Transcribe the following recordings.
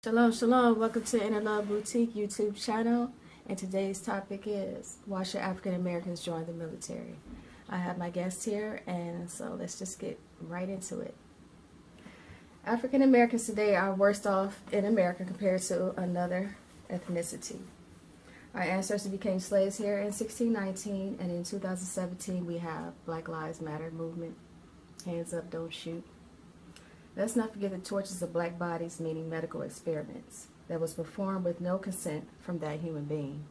Shalom, shalom. Welcome to Inner Love Boutique YouTube channel. And today's topic is, why should African Americans join the military? I have my guest here, and so let's just get right into it. African Americans today are worse off in America compared to another ethnicity. Our ancestors became slaves here in 1619, and in 2017 we have Black Lives Matter movement. Hands up, don't shoot. Let's not forget the tortures of black bodies, meaning medical experiments, that was performed with no consent from that human being,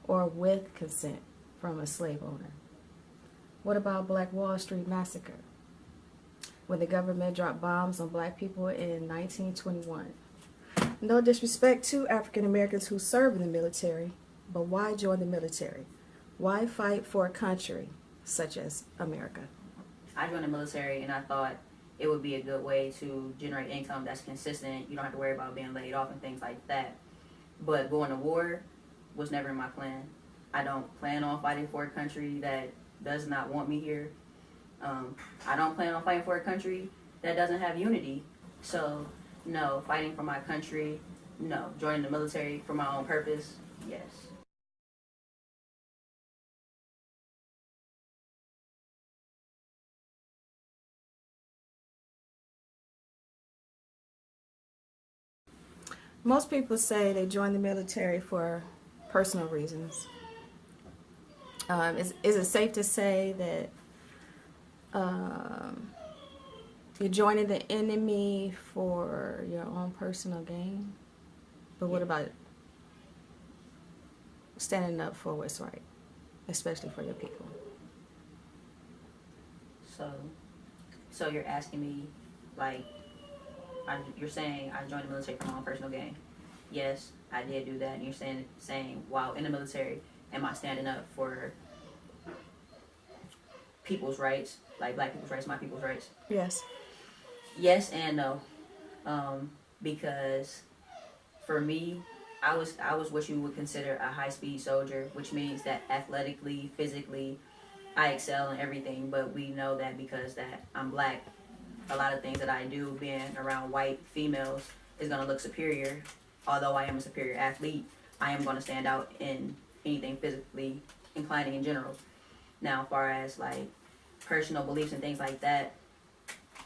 or with consent from a slave owner. What about Black Wall Street Massacre, when the government dropped bombs on black people in 1921? No disrespect to African Americans who serve in the military, but why join the military? Why fight for a country such as America? I joined the military and I thought it would be a good way to generate income that's consistent. You don't have to worry about being laid off and things like that. But going to war was never in my plan. I don't plan on fighting for a country that does not want me here. I don't plan on fighting for a country that doesn't have unity. So, no. Fighting for my country, no. Joining the military for my own purpose, yes. Most people say they join the military for personal reasons. Is it safe to say that you're joining the enemy for your own personal gain? But what about standing up for what's right, especially for your people? So you're asking me, like, you're saying I joined the military for my own personal gain. Yes, I did do that. And you're saying while in the military, am I standing up for people's rights, like black people's rights, my people's rights? Yes. Yes and no, because for me, I was what you would consider a high-speed soldier, which means that athletically, physically, I excel in everything. But we know that because that I'm black, a lot of things that I do being around white females is going to look superior. Although I am a superior athlete, I am going to stand out in anything physically inclining in general. Now, as far as like personal beliefs and things like that,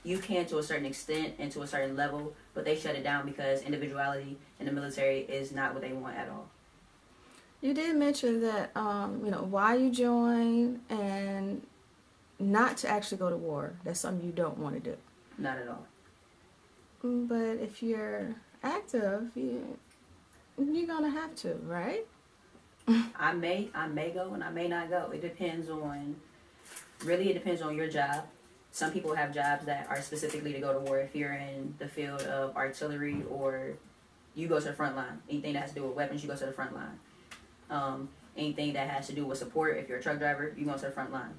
you can to a certain extent and to a certain level, but they shut it down because individuality in the military is not what they want at all. You did mention that, why you joined and not to actually go to war. That's something you don't want to do. Not at all. But if you're active, you're gonna have to, right? I may go and I may not go. It depends on your job. Some people have jobs that are specifically to go to war. If you're in the field of artillery, or you go to the front line. Anything that has to do with weapons, you go to the front line. Anything that has to do with support, if you're a truck driver, you go to the front line.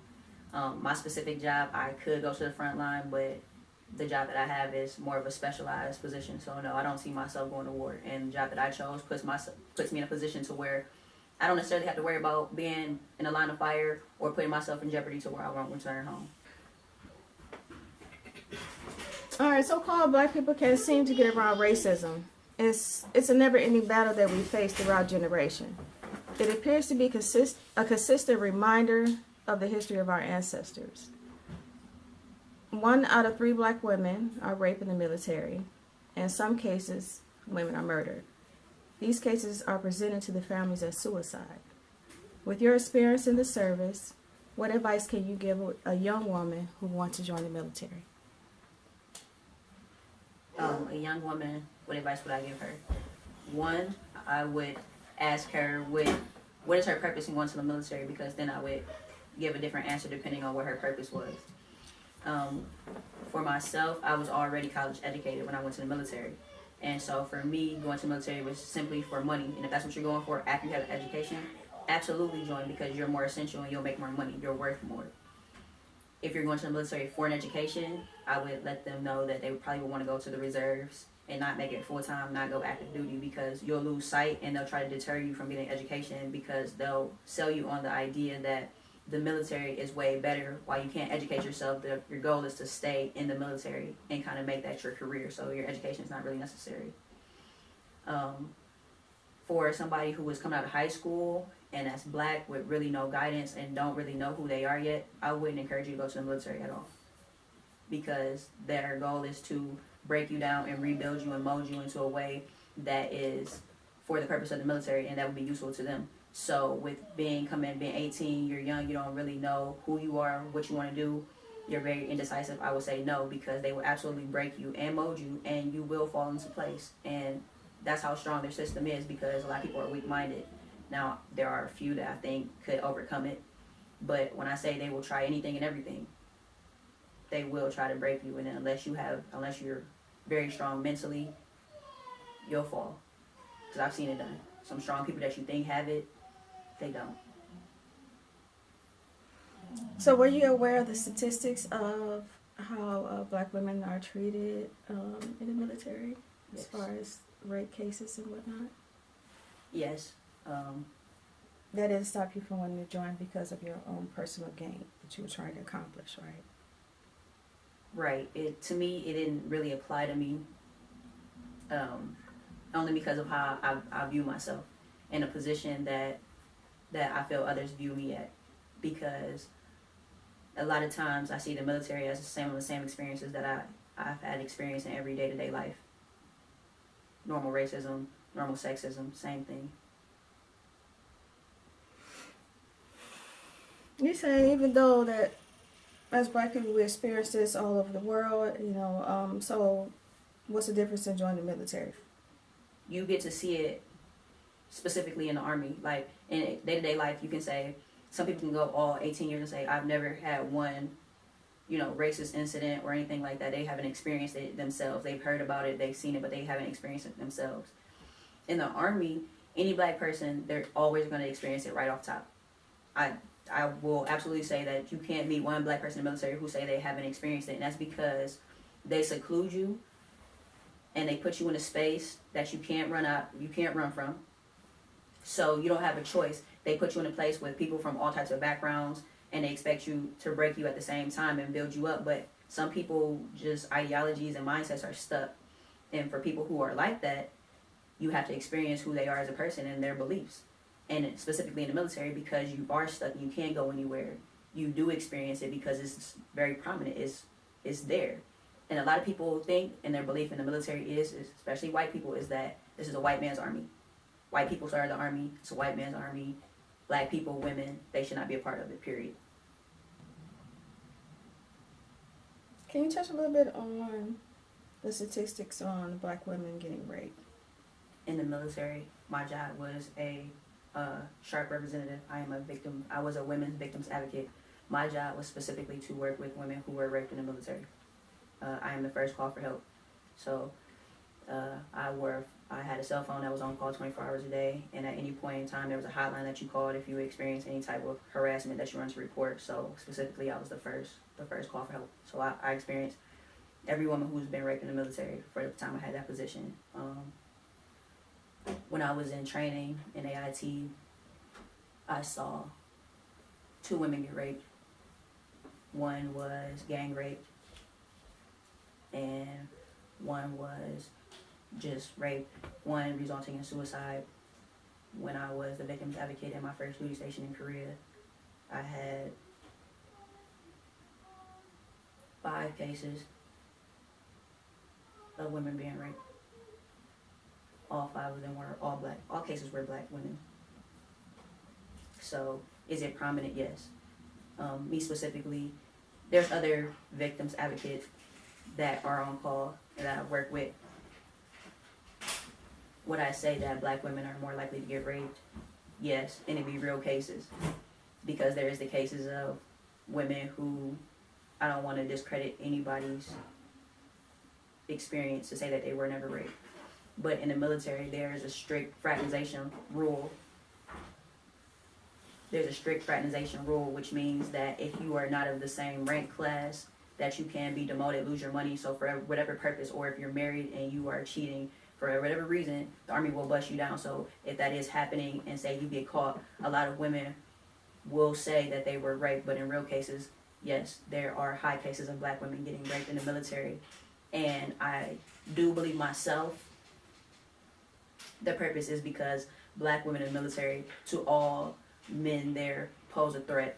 My specific job, I could go to the front line, but the job that I have is more of a specialized position. So no, I don't see myself going to war. And the job that I chose puts me in a position to where I don't necessarily have to worry about being in a line of fire or putting myself in jeopardy to where I won't return home. All right, so-called black people can't seem to get around racism. It's a never-ending battle that we face throughout generation. It appears to be a consistent reminder of the history of our ancestors. 1 out of 3 black women are raped in the military. In some cases, women are murdered. These cases are presented to the families as suicide. With your experience in the service, what advice can you give a young woman who wants to join the military? A young woman, what advice would I give her? 1, I would ask her what is her purpose in going to the military, because then I would give a different answer depending on what her purpose was. For myself, I was already college educated when I went to the military. And so for me, going to the military was simply for money. And if that's what you're going for after you have an education, absolutely join, because you're more essential and you'll make more money. You're worth more. If you're going to the military for an education, I would let them know that they probably would want to go to the reserves and not make it full-time, not go active duty, because you'll lose sight and they'll try to deter you from getting education, because they'll sell you on the idea that the military is way better, while you can't educate yourself. Your goal is to stay in the military and kind of make that your career, so your education is not really necessary. For somebody who is coming out of high school and that's black with really no guidance and don't really know who they are yet, I wouldn't encourage you to go to the military at all, because their goal is to break you down and rebuild you and mold you into a way that is for the purpose of the military and that would be useful to them. So with being 18, you're young, you don't really know who you are, what you want to do, you're very indecisive, I would say no, because they will absolutely break you and mold you and you will fall into place. And that's how strong their system is, because a lot of people are weak-minded. Now, there are a few that I think could overcome it, but when I say they will try anything and everything, they will try to break you, and unless you're very strong mentally, you'll fall. Because I've seen it done. Some strong people that you think have it, they don't. So were you aware of the statistics of how black women are treated in the military, as far as rape cases and whatnot? Yes. That didn't stop you from wanting to join because of your own personal gain that you were trying to accomplish, right? Right. To me, it didn't really apply to me. Only because of how I view myself in a position that I feel others view me at. Because a lot of times I see the military as the same experiences that I've had experience in every day-to-day life. Normal racism, normal sexism, same thing. You say even though that as black people we experience this all over the world, so what's the difference in joining the military? You get to see it specifically in the Army. Like in day-to-day life, you can say, some people can go all 18 years and say, I've never had one, racist incident or anything like that. They haven't experienced it themselves. They've heard about it, they've seen it, but they haven't experienced it themselves. In the Army, any black person, they're always going to experience it right off top. I will absolutely say that you can't meet one black person in the military who say they haven't experienced it, and that's because they seclude you and they put you in a space that you can't run from. So you don't have a choice. They put you in a place with people from all types of backgrounds, and they expect you to break you at the same time and build you up. But some people, just ideologies and mindsets are stuck. And for people who are like that, you have to experience who they are as a person and their beliefs. And specifically in the military, because you are stuck and you can't go anywhere, you do experience it because it's very prominent. It's there. And a lot of people think, and their belief in the military is, especially white people, is that this is a white man's army. White people started the army. It's a white man's army. Black people, women, they should not be a part of it, period. Can you touch a little bit on the statistics on black women getting raped? In the military, my job was a sharp representative. I was a women's victims advocate. My job was specifically to work with women who were raped in the military. I am the first call for help. So I had a cell phone that was on call 24 hours a day, and at any point in time there was a hotline that you called if you experienced any type of harassment that you wanted to report. So specifically, I was the first call for help. So I experienced every woman who's been raped in the military for the time I had that position. When I was in training in AIT, I saw 2 women get raped. One was gang raped, and one was just rape, one resulting in suicide. When I was the victims advocate at my first duty station in Korea, I had 5 cases of women being raped. All 5 of them were all black. All cases were black women. So, is it prominent? Yes. Me specifically, there's other victims advocates that are on call that I work with. Would I say that black women are more likely to get raped? Yes, and it'd be real cases. Because there is the cases of women who, I don't want to discredit anybody's experience to say that they were never raped. But in the military, there is a strict fraternization rule. There's a strict fraternization rule, which means that if you are not of the same rank class, that you can be demoted, lose your money. So for whatever purpose, or if you're married and you are cheating, for whatever reason, the Army will bust you down. So if that is happening and say you get caught, a lot of women will say that they were raped, but in real cases, yes, there are high cases of black women getting raped in the military. And I do believe myself The purpose is because black women in the military, to all men there, pose a threat.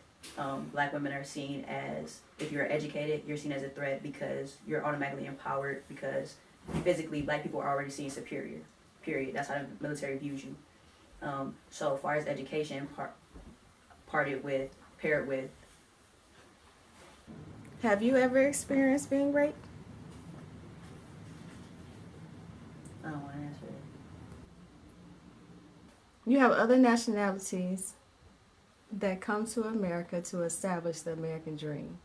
Black women are seen as, if you're educated, you're seen as a threat because you're automatically empowered, because physically black people are already seen superior. Period. That's how the military views you. So as far as education, paired with. Have you ever experienced being raped? I don't want to answer it. You have other nationalities that come to America to establish the American dream.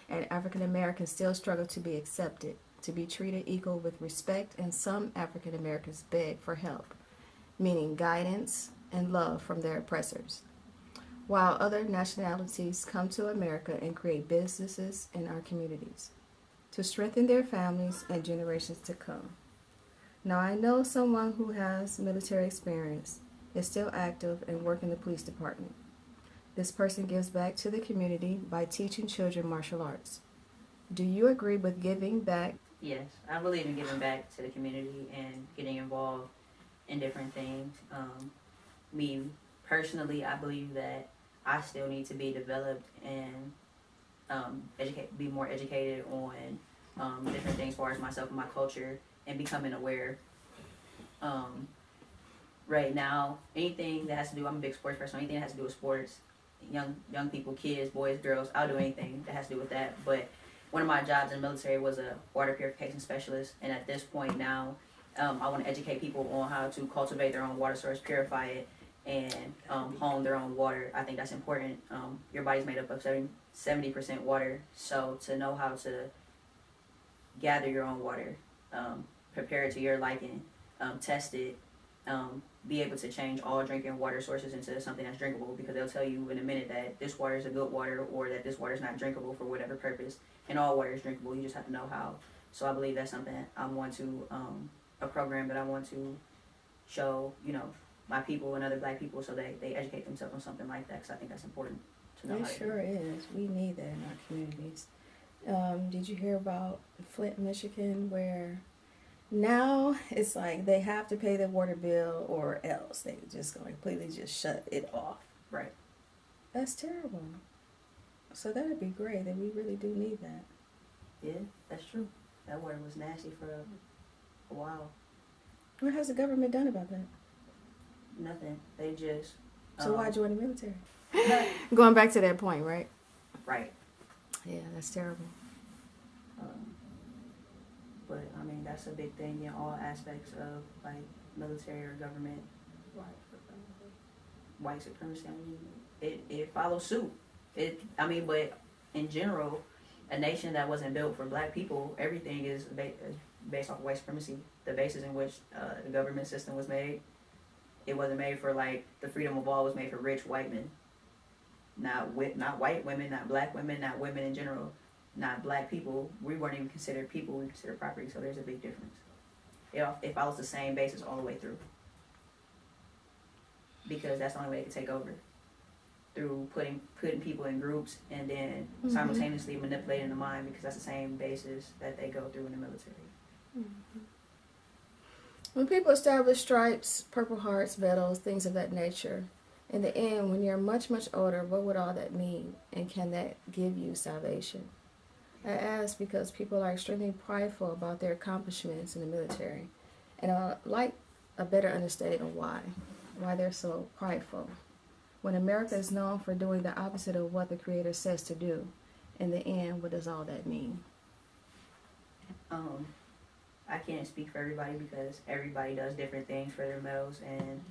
And African Americans still struggle to be accepted, to be treated equal with respect, and some African Americans beg for help, meaning guidance and love from their oppressors. While other nationalities come to America and create businesses in our communities to strengthen their families and generations to come. Now, I know someone who has military experience, is still active, and works in the police department. This person gives back to the community by teaching children martial arts. Do you agree with giving back? Yes, I believe in giving back to the community and getting involved in different things. Me personally, I believe that I still need to be developed and be more educated on different things as far as myself and my culture, and becoming aware. Right now, anything that has to do, I'm a big sports person, anything that has to do with sports, young people, kids, boys, girls, I'll do anything that has to do with that. But one of my jobs in the military was a water purification specialist, and at this point now, I want to educate people on how to cultivate their own water source, purify it, and hone their own water. I think that's important. Your body's made up of 70% water, so to know how to gather your own water, prepare it to your liking, test it, be able to change all drinking water sources into something that's drinkable, because they'll tell you in a minute that this water is a good water or that this water is not drinkable for whatever purpose, and all water is drinkable. You just have to know how. So I believe that's something I want to, a program that I want to show, my people and other black people, so they educate themselves on something like that, because I think that's important to know. It sure is. We need that in our communities. Did you hear about Flint, Michigan, where now it's like they have to pay their water bill or else they just going to completely just shut it off? Right. That's terrible. So that would be great, that we really do need that. Yeah, that's true. That water was nasty for a while. What has the government done about that? Nothing. They just... So why join the military? But, Going back to that point, right? right. Yeah, that's terrible. But, I mean, that's a big thing in all aspects of, like, military or government. White supremacy. I mean, it follows suit. But in general, a nation that wasn't built for black people, everything is based off of white supremacy. The basis in which the government system was made, it wasn't made for, like, the freedom of all was made for rich white men. Not white women, not black women, not women in general, not black people. We weren't even considered people, we considered property, so there's a big difference. It follows the same basis all the way through. Because that's the only way it can take over. Through putting people in groups and then simultaneously manipulating the mind, because that's the same basis that they go through in the military. Mm-hmm. When people establish stripes, purple hearts, medals, things of that nature, in the end, when you're much, much older, what would all that mean? And can that give you salvation? I ask because people are extremely prideful about their accomplishments in the military. And I'd like a better understanding of why they're so prideful. When America is known for doing the opposite of what the Creator says to do, in the end, what does all that mean? I can't speak for everybody, because everybody does different things for their medals, and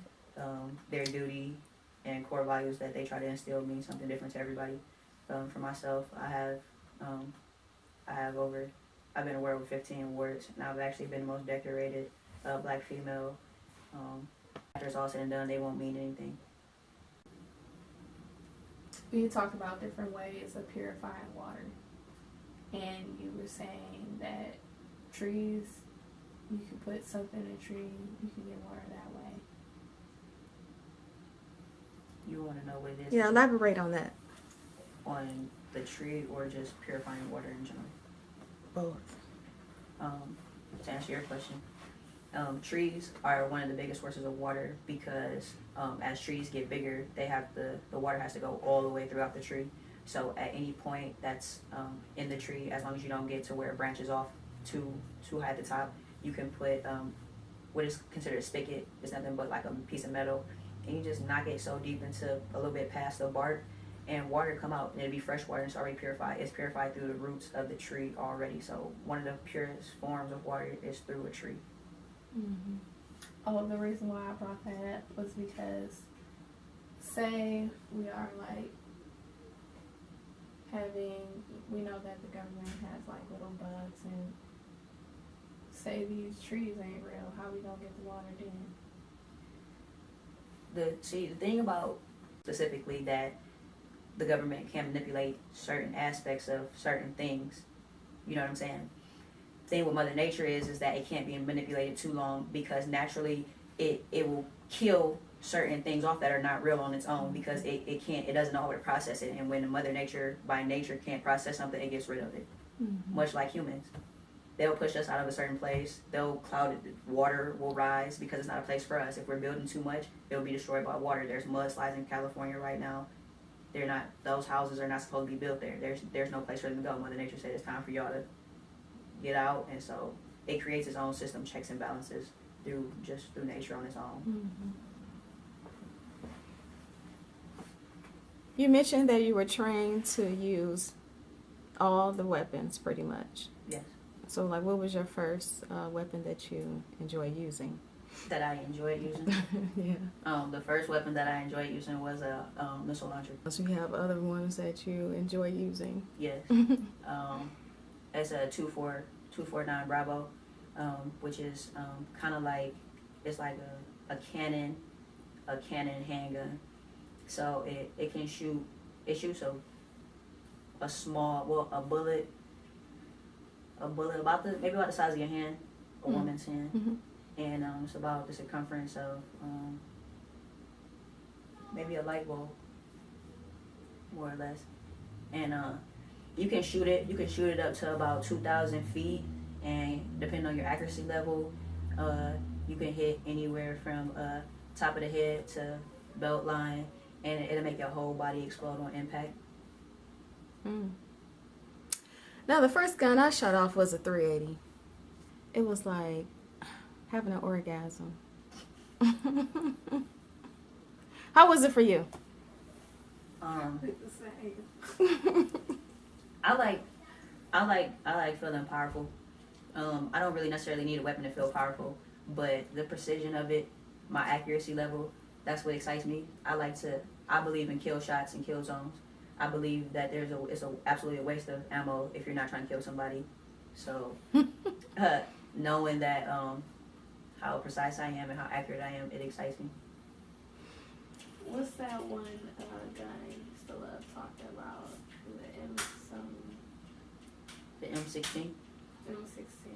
their duty and core values that they try to instill mean something different to everybody. For myself, I've been awarded with 15 awards, and I've actually been the most decorated black female. After it's all said and done, they won't mean anything. You talked about different ways of purifying water, and you were saying that trees, you can put something in a tree, you can get water that way. You want to know what it is? Yeah, elaborate on that. On the tree, or just purifying water in general? Both. To answer your question, Trees are one of the biggest sources of water because as trees get bigger, the water has to go all the way throughout the tree. So at any point that's in the tree, as long as you don't get to where it branches off too high at the top, you can put what is considered a spigot. It's nothing but like a piece of metal, and you just knock it so deep into a little bit past the bark, and water come out, and it'll be fresh water, and it's already purified. It's purified through the roots of the tree already. So one of the purest forms of water is through a tree. Mm-hmm. Oh, the reason why I brought that up was because, say we are like we know that the government has like little bugs, and say these trees ain't real, how we gonna get the water then? The thing about specifically that the government can manipulate certain aspects of certain things, you know what I'm saying? The thing with Mother Nature is that it can't be manipulated too long, because naturally it will kill certain things off that are not real on its own, because it doesn't know how to process it. And when Mother Nature by nature can't process something, it gets rid of it. Mm-hmm. Much like humans. They'll push us out of a certain place. They'll cloud it. Water will rise because it's not a place for us. If we're building too much, it'll be destroyed by water. There's mudslides in California right now. Those houses are not supposed to be built there. There's no place for them to go. Mother Nature said it's time for y'all to get out, and so it creates its own system, checks and balances through nature on its own. Mm-hmm. You mentioned that you were trained to use all the weapons, pretty much. Yes. So, like, what was your first weapon that you enjoy using? That I enjoyed using? Yeah. The first weapon that I enjoyed using was a missile launcher. So you have other ones that you enjoy using? Yes. It's a 249 Bravo, which is kind of like, it's like a cannon handgun. So it can shoot. It shoots a small, a bullet maybe about the size of your hand, a woman's hand, Mm-hmm. and it's about the circumference of maybe a light bulb, more or less. And you can shoot it. You can shoot it up to about 2,000 feet, and depending on your accuracy level, you can hit anywhere from top of the head to belt line, and it'll make your whole body explode on impact. Mm. Now, the first gun I shot off was a 380. It was like having an orgasm. How was it for you? I like feeling powerful. I don't really necessarily need a weapon to feel powerful, but the precision of it, my accuracy level, that's what excites me. I believe in kill shots and kill zones. I believe that it's absolutely a waste of ammo if you're not trying to kill somebody. So knowing that how precise I am and how accurate I am, it excites me. What's that one gun you used to love talking about? The M16. M16.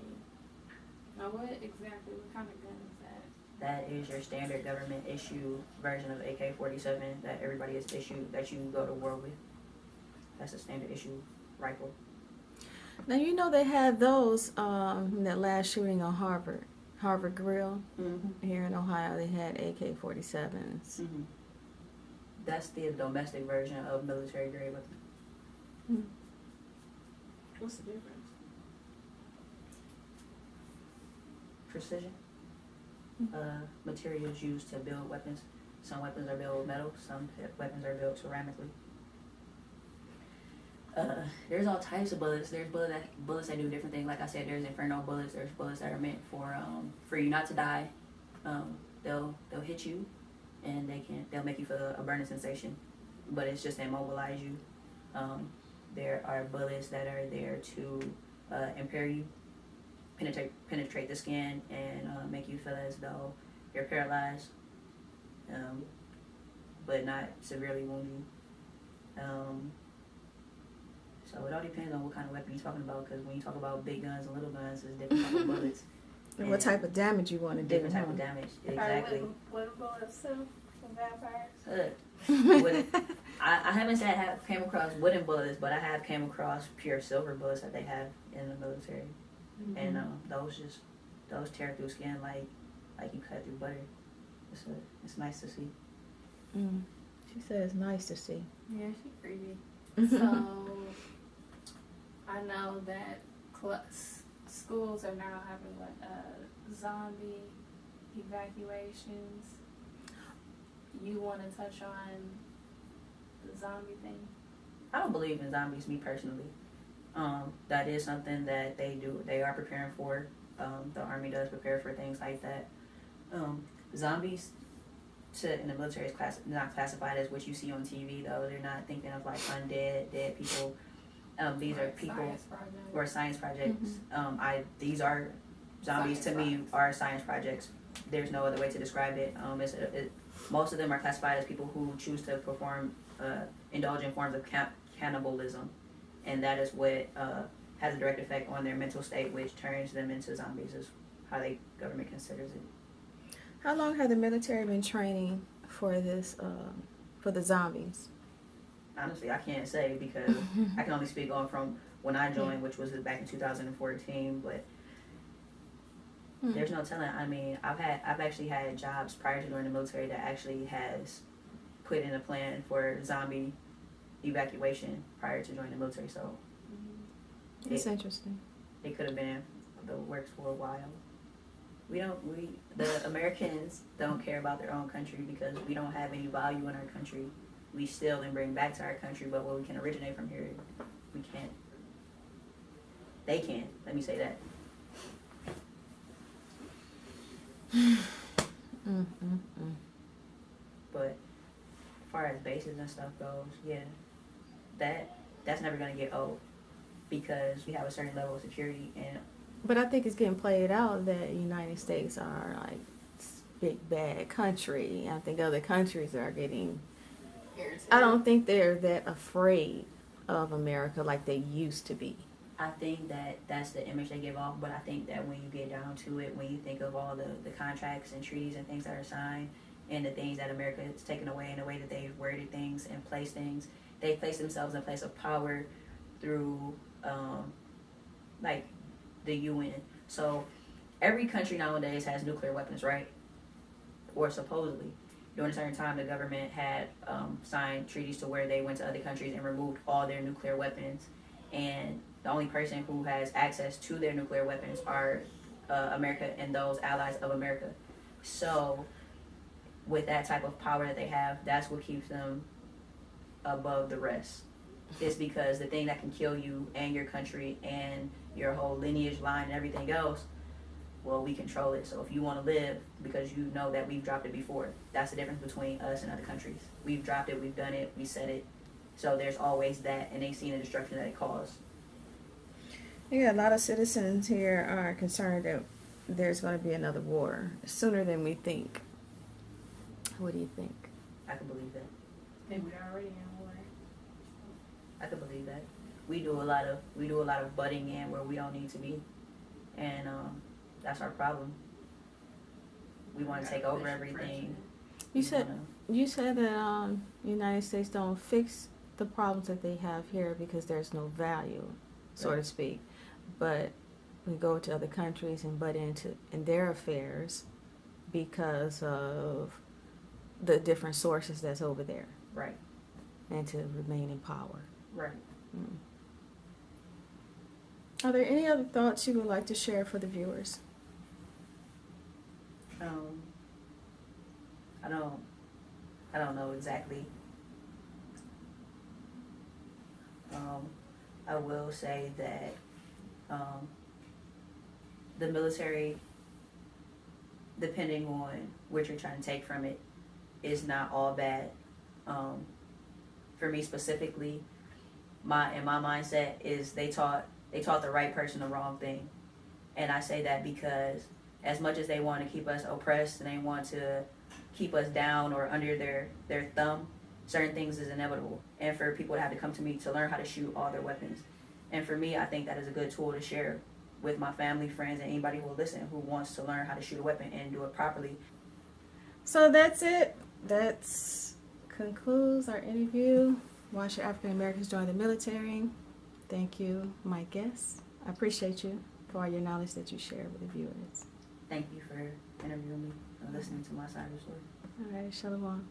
Now, what kind of gun is that? That is your standard government issue version of AK-47 that everybody is issued, that you go to war with. That's a standard issue rifle. Now, you know they had those in that last shooting on Harvard Grill. Mm-hmm. Here in Ohio, they had AK-47s. Mm-hmm. That's the domestic version of military grade weapon. Mm. What's the difference? Precision. Materials used to build weapons. Some weapons are built with metal. Some weapons are built ceramically. There's all types of bullets. There's bullets that do different things. Like I said, there's inferno bullets. There's bullets that are meant for you not to die. They'll hit you, and they'll make you feel a burning sensation, but it's just to immobilize you. There are bullets that are there to impair you, penetrate the skin, and make you feel as though you're paralyzed, but not severely wound you. So it all depends on what kind of weapon you're talking about, because when you talk about big guns and little guns, it's different type of bullets. And what type of damage you want to do. Different type of damage, exactly. Wooden bullets too, from vampires? I haven't said I have came across wooden bullets, but I have came across pure silver bullets that they have in the military. Mm-hmm. And those those tear through skin like you cut through butter. It's nice to see. Mm. She said it's nice to see. Yeah, she creepy. So I know that schools are now having zombie evacuations. You want to touch on the zombie thing? I don't believe in zombies, me personally. That is something that they are preparing for. The Army does prepare for things like that. Zombies in the military is not classified as what you see on TV, though. They're not thinking of like undead, dead people. These are people or science projects. These are zombies to me are science projects. There's no other way to describe it. Most of them are classified as people who choose to indulge in forms of cannibalism, and that is what has a direct effect on their mental state, which turns them into zombies. Is how the government considers it. How long have the military been training for this, for the zombies? Honestly, I can't say because I can only speak on from when I joined, which was back in 2014. But there's no telling. I mean, I've actually had jobs prior to joining the military that actually has put in a plan for zombie evacuation prior to joining the military. So it's interesting. It could have been the works for a while. The Americans don't care about their own country because we don't have any value in our country. We steal and bring back to our country, but what we can originate from here, we can't. They can. Let me say that. But as far as bases and stuff goes, yeah, that's never gonna get old because we have a certain level of security. But I think it's getting played out that the United States are like big bad country. I think other countries are getting. I don't think they're that afraid of America like they used to be. I think that's the image they give off, but I think that when you get down to it, when you think of all the contracts and treaties and things that are signed and the things that America has taken away in the way that they've worded things and placed things, they place themselves in a place of power through like the UN. So every country nowadays has nuclear weapons, right? Or supposedly. During a certain time, the government had signed treaties to where they went to other countries and removed all their nuclear weapons. And the only person who has access to their nuclear weapons are America and those allies of America. So with that type of power that they have, that's what keeps them above the rest. It's because the thing that can kill you and your country and your whole lineage line and everything else, well, we control it. So if you want to live, because you know that we've dropped it before, that's the difference between us and other countries. We've dropped it, we've done it, we said it. So there's always that, and they've seen the destruction that it caused. Yeah, a lot of citizens here are concerned that there's going to be another war sooner than we think. What do you think? I can believe that. And we're already in war. I can believe that. We do a lot of butting in where we don't need to be, and that's our problem. We want to take over everything. You said that the United States don't fix the problems that they have here because there's no value, so to speak. But we go to other countries and butt in their affairs because of the different sources that's over there. Right. And to remain in power. Right. Mm. Are there any other thoughts you would like to share for the viewers? I don't know exactly. I will say that the military, depending on what you're trying to take from it, is not all bad. For me specifically, my mindset is they taught the right person the wrong thing, and I say that because as much as they want to keep us oppressed and they want to keep us down or under their thumb, certain things is inevitable. And for people to have to come to me to learn how to shoot all their weapons. And for me, I think that is a good tool to share with my family, friends, and anybody who will listen who wants to learn how to shoot a weapon and do it properly. So that's it. That concludes our interview. Why should African Americans join the military? Thank you, my guests. I appreciate you for all your knowledge that you share with the viewers. thank you for interviewing me and listening to my side of the story. All right, Shalom.